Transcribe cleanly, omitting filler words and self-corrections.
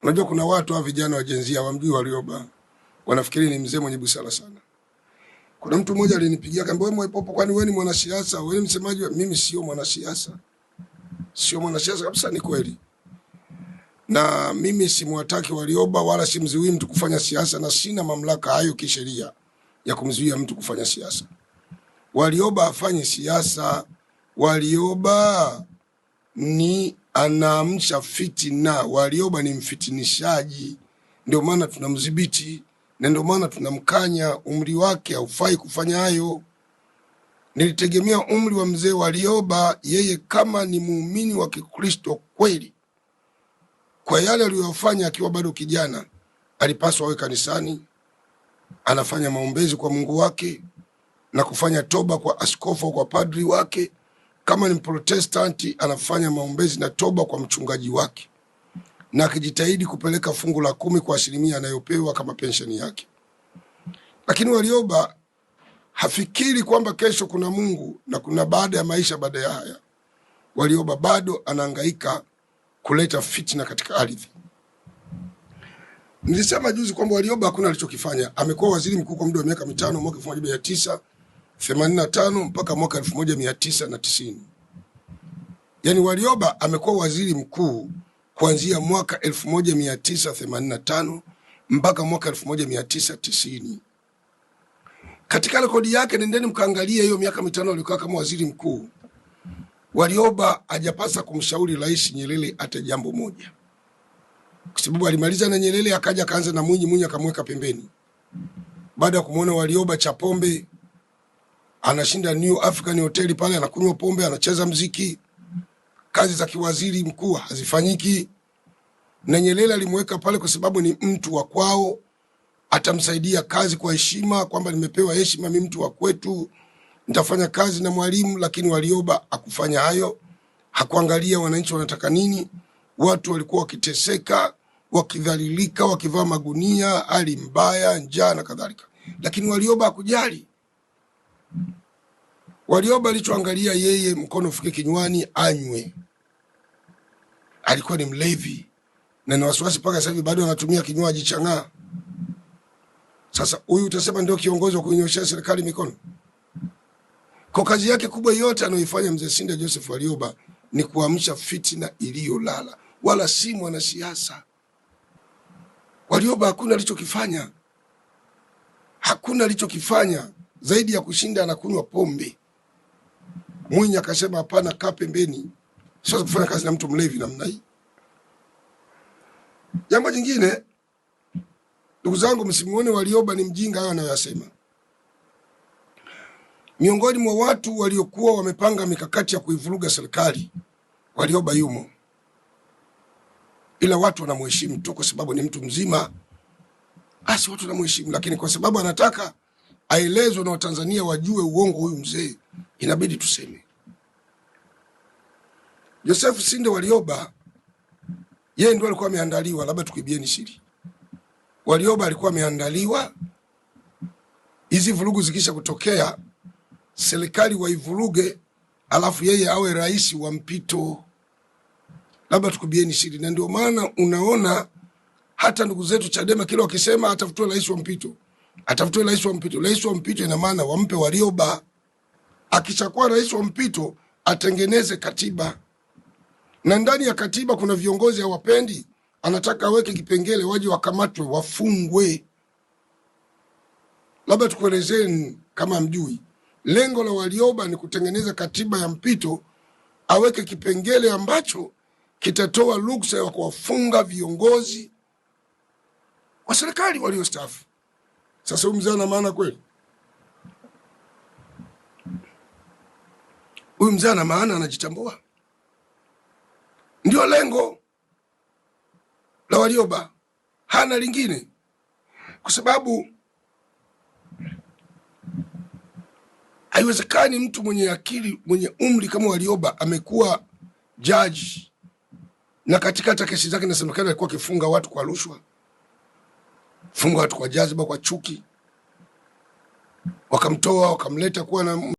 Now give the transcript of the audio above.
Unajua kuna watu wa vijana wa jenzia hawamjui Warioba. Wanafikiri ni mzee mwenye busara sana. Kuna mtu mmoja alinipigia akaniambia, wewe Mwaipopo, kwani wewe ni mwanasiasa? Wewe ni msemaji wa... Mimi sio mwanasiasa. Sio mwanasiasa kabisa, ni kweli. Na mimi simwataki Warioba wala simzuii mtu kufanya siasa, na sina mamlaka hayo kisheria ya kumzuia mtu kufanya siasa. Warioba afanye siasa. Warioba ni anaamsha fitina. Warioba ni mfitinishaji. Ndio maana tunamdhibiti na ndio maana tunamkanya. Umri wake haufai kufanya hayo. Nilitegemea umri wa mzee Warioba, yeye kama ni muumini wa Kikristo kweli, kwa yale aliyofanya akiwa bado kijana, alipaswa awe kanisani, anafanya maombezi kwa Mungu wake na kufanya toba kwa askofu, kwa padri wake. Kama ni Protestanti, anafanya maombezi na toba kwa mchungaji wake, na akijitahidi kupeleka fungu la 10 kwa asilimia anayopewa kama pensheni yake. Lakini Warioba hafikiri kwamba kesho kuna Mungu na kuna baada ya maisha baada ya haya. Warioba bado anahangaika kuleta fitna katika ardhi. Nilisema juzi kwamba Warioba hakuna alichokifanya. Amekuwa waziri mkuu kwa muda wa miaka 5, mwaka 1985 mpaka mwaka 1990. Yaani Warioba amekuwa waziri mkuu kuanzia mwaka 1985 mpaka mwaka 1990. Katika rekodi yake, nendeni mkaangalia hiyo miaka 5 aliyokaa kama waziri mkuu. Warioba hajapasa kumshauri Rais Nyerere hata jambo moja. Kwa sababu alimaliza na Nyerere, akaja kaanza na Mwinyi akamweka pembeni. Baada ya kumuona Warioba cha pombe, anashinda New African Hotel pale, anakunywa pombe, anacheza mziki, kazi za kiwaziri mkuu hazifanyiki. Na Nyerere alimweka pale kwa sababu ni mtu wa kwao, atamsaidia kazi kwa heshima, kwamba nimepewa heshima, mimi mtu wa kwetu, nitafanya kazi na Mwalimu. Lakini Warioba hakufanya hayo, hakuangalia wananchi wanataka nini. Watu walikuwa wakiteseka, wakidhalilika, wakivaa magunia, hali mbaya, njaa na kadhalika. Lakini Warioba hakujali. Warioba alichoangalia yeye, mkono ufike kinywani anywe. Alikuwa ni mlevi na na wasiwasi mpaka sasa hivi bado anatumia kinywaji cha ng'aa. Sasa huyu utasema ndio kiongozi wa kunyoshea serikali mikono? Kwa kazi yake kubwa yote anayoifanya mzee Sinda Joseph Warioba ni kuamsha fitina iliyolala, wala si mwanasiasa. Warioba hakuna alichokifanya. Hakuna alichokifanya zaidi ya kushinda anakunywa pombe. Mwinyi akasema hapana, kaa pembeni. Sio kufanya kazi na mtu mlevi namna hii. Jambo jingine, ndugu zangu, msimuone Warioba ni mjinga hayo anayosema. Miongoni mwa watu waliokuwa wamepanga mikakati ya kuivuruga serikali, Warioba yumo. Ila watu wanamheshimu tu kwa sababu ni mtu mzima. Basi watu wanamheshimu, lakini kwa sababu anataka aelezwe na Watanzania wajue uongo huyu mzee, inabidi tuseme. Joseph Sinde Warioba, yeye ndio alikuwa ameandaliwa, labda tukibieni siri. Warioba alikuwa ameandaliwa, hizi vurugu zikisha kutokea, serikali waivuruge, alafu yeye awe rais wa mpito. Labda tukubieni siri. Na ndio maana unaona hata ndugu zetu Chadema kile wakisema atafutwe rais wa mpito, atafutwe rais wa mpito. Rais wa mpito ina maana wampe Warioba. Akishakuwa rais wa mpito, atengeneze katiba. Na ndani ya katiba kuna viongozi hawapendi, anataka aweke kipengele waje wakamatwe, wafungwe. Labda tukuelezeni kama mjui. Lengo la Warioba ni kutengeneza katiba ya mpito, aweke kipengele ambacho kitatoa ruksa ya kuwafunga viongozi wa serikali waliostaafu. Sasa huyu mzee ana maana kweli? Huyu mzee ana maana, anajitambua? Ndio lengo la Warioba, hana lingine. Kwa sababu haiwezekani mtu mwenye akili, mwenye umri kama Warioba amekuwa judge, na katika hata kesi zake inasemekana alikuwa akifunga watu kwa rushwa, funga watu kwa jaziba, kwa chuki, wakamtoa wakamleta kuwa na